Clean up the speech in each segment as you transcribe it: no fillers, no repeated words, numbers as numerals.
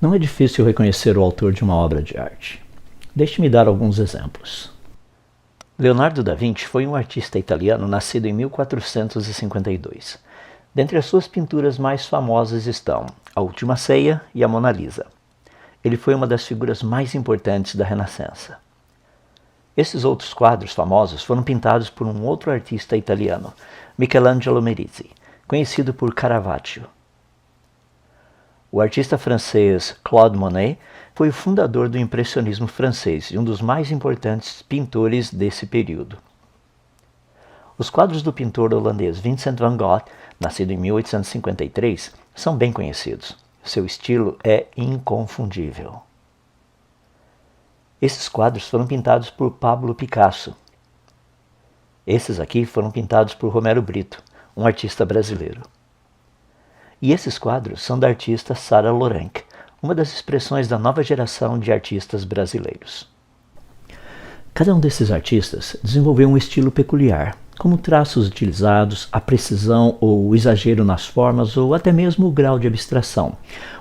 Não é difícil reconhecer o autor de uma obra de arte. Deixe-me dar alguns exemplos. Leonardo da Vinci foi um artista italiano nascido em 1452. Dentre as suas pinturas mais famosas estão A Última Ceia e a Mona Lisa. Ele foi uma das figuras mais importantes da Renascença. Esses outros quadros famosos foram pintados por um outro artista italiano, Michelangelo Merisi, conhecido por Caravaggio. O artista francês Claude Monet foi o fundador do impressionismo francês e um dos mais importantes pintores desse período. Os quadros do pintor holandês Vincent van Gogh, nascido em 1853, são bem conhecidos. Seu estilo é inconfundível. Esses quadros foram pintados por Pablo Picasso. Esses aqui foram pintados por Romero Brito, um artista brasileiro. E esses quadros são da artista Sarah Lorenc, uma das expressões da nova geração de artistas brasileiros. Cada um desses artistas desenvolveu um estilo peculiar, como traços utilizados, a precisão ou o exagero nas formas ou até mesmo o grau de abstração,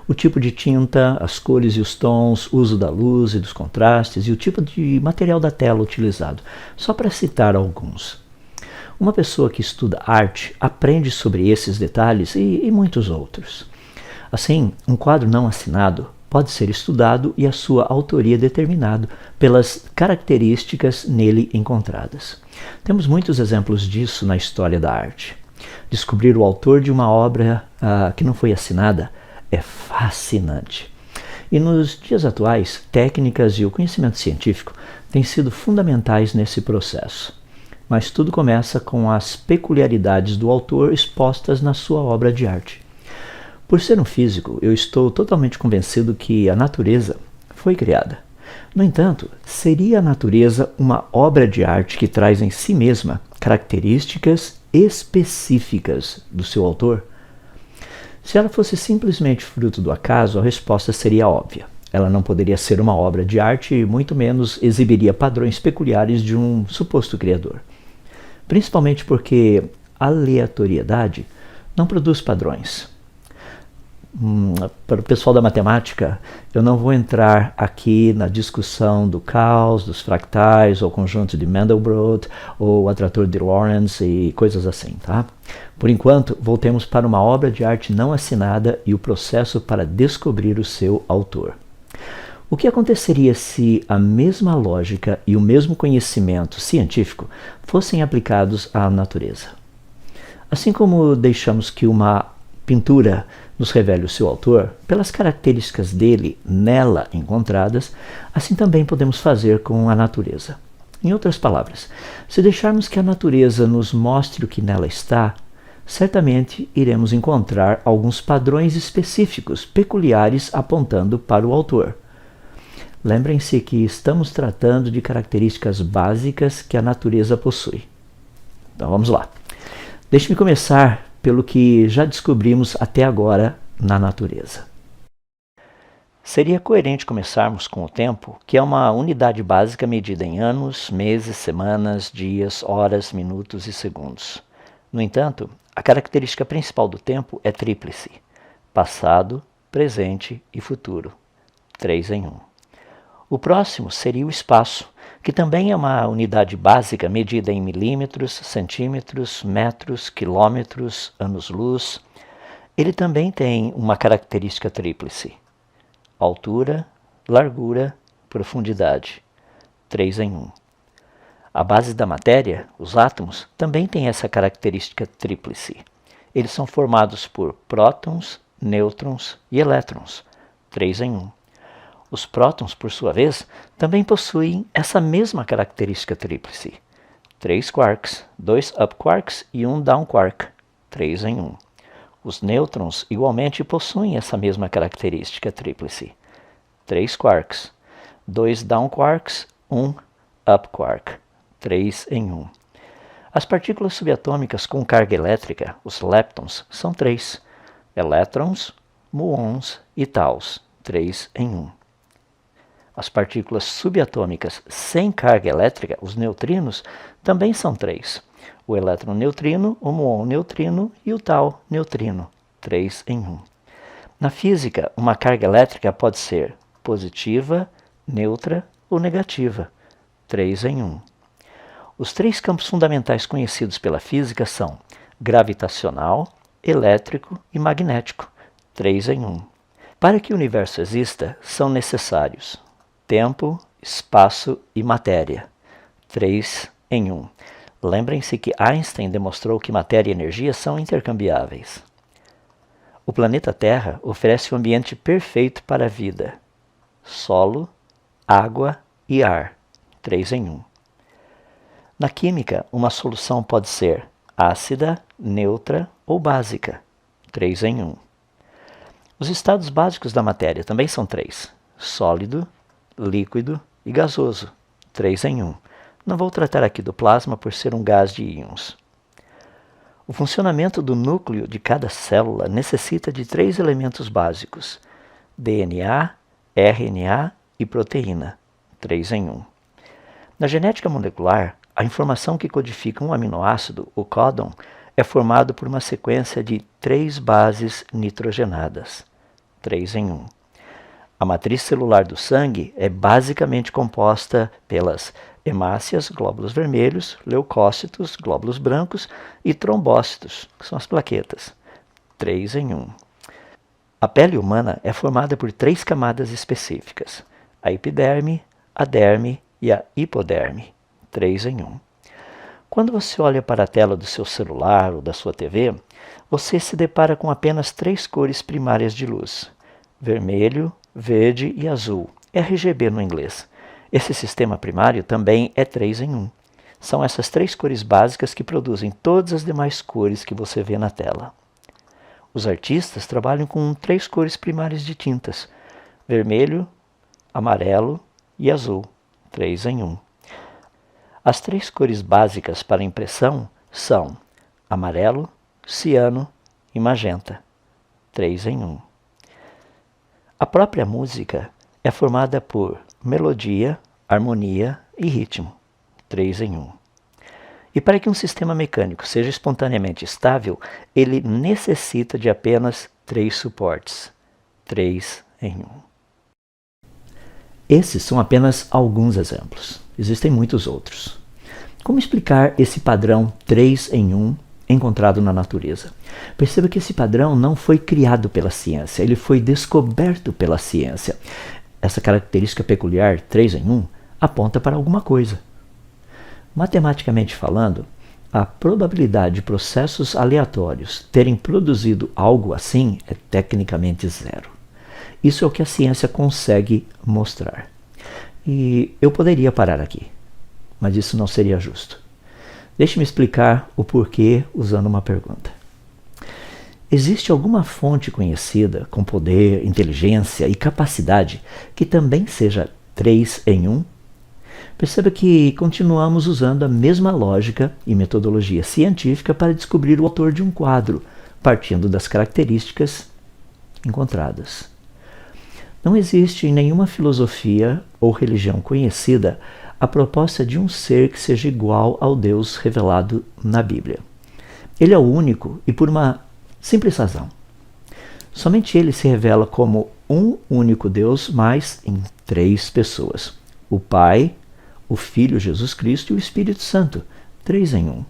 o tipo de tinta, as cores e os tons, o uso da luz e dos contrastes e o tipo de material da tela utilizado, só para citar alguns. Uma pessoa que estuda arte aprende sobre esses detalhes e muitos outros. Assim, um quadro não assinado pode ser estudado e a sua autoria determinado pelas características nele encontradas. Temos muitos exemplos disso na história da arte. Descobrir o autor de uma obra que não foi assinada é fascinante. E nos dias atuais, técnicas e o conhecimento científico têm sido fundamentais nesse processo. Mas tudo começa com as peculiaridades do autor expostas na sua obra de arte. Por ser um físico, eu estou totalmente convencido que a natureza foi criada. No entanto, seria a natureza uma obra de arte que traz em si mesma características específicas do seu autor? Se ela fosse simplesmente fruto do acaso, a resposta seria óbvia. Ela não poderia ser uma obra de arte e muito menos exibiria padrões peculiares de um suposto criador. Principalmente porque a aleatoriedade não produz padrões. Para o pessoal da matemática, eu não vou entrar aqui na discussão do caos, dos fractais, ou conjunto de Mandelbrot, ou atrator de Lorentz e coisas assim, tá? Por enquanto, voltemos para uma obra de arte não assinada e o processo para descobrir o seu autor. O que aconteceria se a mesma lógica e o mesmo conhecimento científico fossem aplicados à natureza? Assim como deixamos que uma pintura nos revele o seu autor, pelas características dele nela encontradas, assim também podemos fazer com a natureza. Em outras palavras, se deixarmos que a natureza nos mostre o que nela está, certamente iremos encontrar alguns padrões específicos, peculiares, apontando para o autor. Lembrem-se que estamos tratando de características básicas que a natureza possui. Então vamos lá. Deixe-me começar pelo que já descobrimos até agora na natureza. Seria coerente começarmos com o tempo, que é uma unidade básica medida em anos, meses, semanas, dias, horas, minutos e segundos. No entanto, a característica principal do tempo é tríplice: passado, presente e futuro. 3 em 1. O próximo seria o espaço, que também é uma unidade básica medida em milímetros, centímetros, metros, quilômetros, anos-luz. Ele também tem uma característica tríplice: altura, largura, profundidade. 3 em 1. A base da matéria, os átomos, também tem essa característica tríplice. Eles são formados por prótons, nêutrons e elétrons. 3 em 1. Os prótons, por sua vez, também possuem essa mesma característica tríplice: 3 quarks, 2 up quarks e 1 down quark, 3 em 1. Os nêutrons igualmente possuem essa mesma característica tríplice: 3 quarks, 2 down quarks, 1 up quark, 3 em 1. As partículas subatômicas com carga elétrica, os leptons, são 3: elétrons, muons e taus, 3 em 1. As partículas subatômicas sem carga elétrica, os neutrinos, também são 3: o elétron neutrino, o muon neutrino e o tau neutrino, 3 em 1. Na física, uma carga elétrica pode ser positiva, neutra ou negativa, 3 em 1. Os 3 campos fundamentais conhecidos pela física são gravitacional, elétrico e magnético, 3 em 1. Para que o universo exista, são necessários tempo, espaço e matéria, 3 em 1. Lembrem-se que Einstein demonstrou que matéria e energia são intercambiáveis. O planeta Terra oferece um ambiente perfeito para a vida. Solo, água e ar, 3 em 1. Na química, uma solução pode ser ácida, neutra ou básica, 3 em 1. Os estados básicos da matéria também são 3, sólido, líquido e gasoso, 3 em 1. Não vou tratar aqui do plasma por ser um gás de íons. O funcionamento do núcleo de cada célula necessita de 3 elementos básicos: DNA, RNA e proteína, 3 em 1. Na genética molecular, a informação que codifica um aminoácido, o códon, é formado por uma sequência de 3 bases nitrogenadas, 3 em 1. A matriz celular do sangue é basicamente composta pelas hemácias, glóbulos vermelhos, leucócitos, glóbulos brancos e trombócitos, que são as plaquetas, 3 em 1. A pele humana é formada por 3 camadas específicas: a epiderme, a derme e a hipoderme, 3 em 1. Quando você olha para a tela do seu celular ou da sua TV, você se depara com apenas 3 cores primárias de luz: vermelho, verde e azul, RGB no inglês. Esse sistema primário também é 3 em 1. São essas 3 cores básicas que produzem todas as demais cores que você vê na tela. Os artistas trabalham com 3 cores primárias de tintas: vermelho, amarelo e azul, 3 em 1. As 3 cores básicas para impressão são amarelo, ciano e magenta, 3 em 1. A própria música é formada por melodia, harmonia e ritmo, 3 em 1. E para que um sistema mecânico seja espontaneamente estável, ele necessita de apenas 3 suportes, 3 em 1. Esses são apenas alguns exemplos. Existem muitos outros. Como explicar esse padrão 3 em 1 encontrado na natureza? Perceba que esse padrão não foi criado pela ciência, ele foi descoberto pela ciência. Essa característica peculiar 3 em 1 aponta para alguma coisa. Matematicamente falando, a probabilidade de processos aleatórios terem produzido algo assim é tecnicamente 0. Isso é o que a ciência consegue mostrar. E eu poderia parar aqui, mas isso não seria justo. Deixe-me explicar o porquê usando uma pergunta. Existe alguma fonte conhecida com poder, inteligência e capacidade que também seja 3 em 1? Perceba que continuamos usando a mesma lógica e metodologia científica para descobrir o autor de um quadro, partindo das características encontradas. Não existe em nenhuma filosofia ou religião conhecida a proposta de um ser que seja igual ao Deus revelado na Bíblia. Ele é o único e por uma simples razão. Somente ele se revela como um único Deus, mas em 3 pessoas: o Pai, o Filho Jesus Cristo e o Espírito Santo, 3 em 1.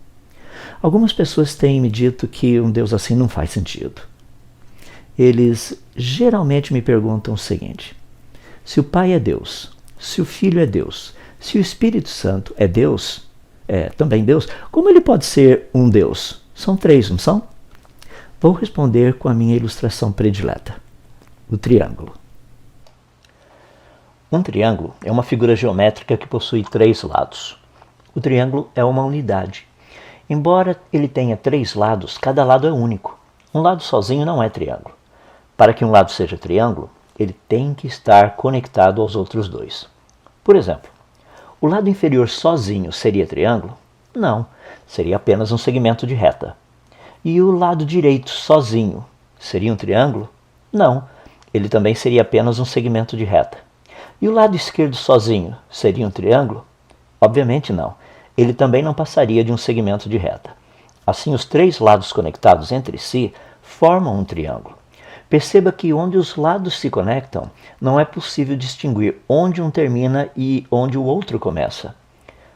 Algumas pessoas têm me dito que um Deus assim não faz sentido. Eles geralmente me perguntam o seguinte: se o Pai é Deus, se o Filho é Deus, se o Espírito Santo é Deus, também Deus, como ele pode ser um Deus? São 3, não são? Vou responder com a minha ilustração predileta: o triângulo. Um triângulo é uma figura geométrica que possui 3 lados. O triângulo é uma unidade. Embora ele tenha 3 lados, cada lado é único. Um lado sozinho não é triângulo. Para que um lado seja triângulo, ele tem que estar conectado aos outros 2. Por exemplo, o lado inferior sozinho seria triângulo? Não, seria apenas um segmento de reta. E o lado direito sozinho seria um triângulo? Não, ele também seria apenas um segmento de reta. E o lado esquerdo sozinho seria um triângulo? Obviamente não, ele também não passaria de um segmento de reta. Assim, os 3 lados conectados entre si formam um triângulo. Perceba que onde os lados se conectam, não é possível distinguir onde um termina e onde o outro começa.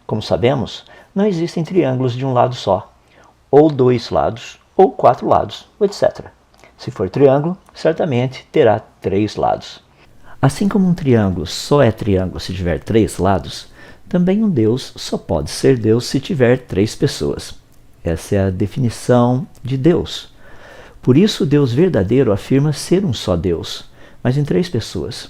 Como sabemos, não existem triângulos de um lado só, ou 2 lados, ou 4 lados, etc. Se for triângulo, certamente terá 3 lados. Assim como um triângulo só é triângulo se tiver 3 lados, também um Deus só pode ser Deus se tiver 3 pessoas. Essa é a definição de Deus. Por isso, o Deus verdadeiro afirma ser um só Deus, mas em 3 pessoas.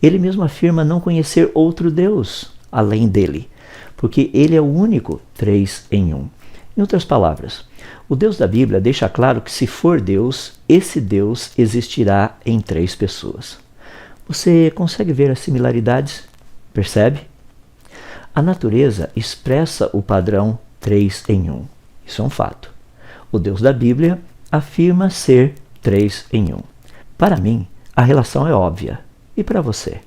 Ele mesmo afirma não conhecer outro Deus além dele, porque ele é o único 3 em 1. Em outras palavras, o Deus da Bíblia deixa claro que se for Deus, esse Deus existirá em 3 pessoas. Você consegue ver as similaridades? Percebe? A natureza expressa o padrão 3 em 1. Isso é um fato. O Deus da Bíblia afirma ser 3 em 1. Para mim, a relação é óbvia. E para você?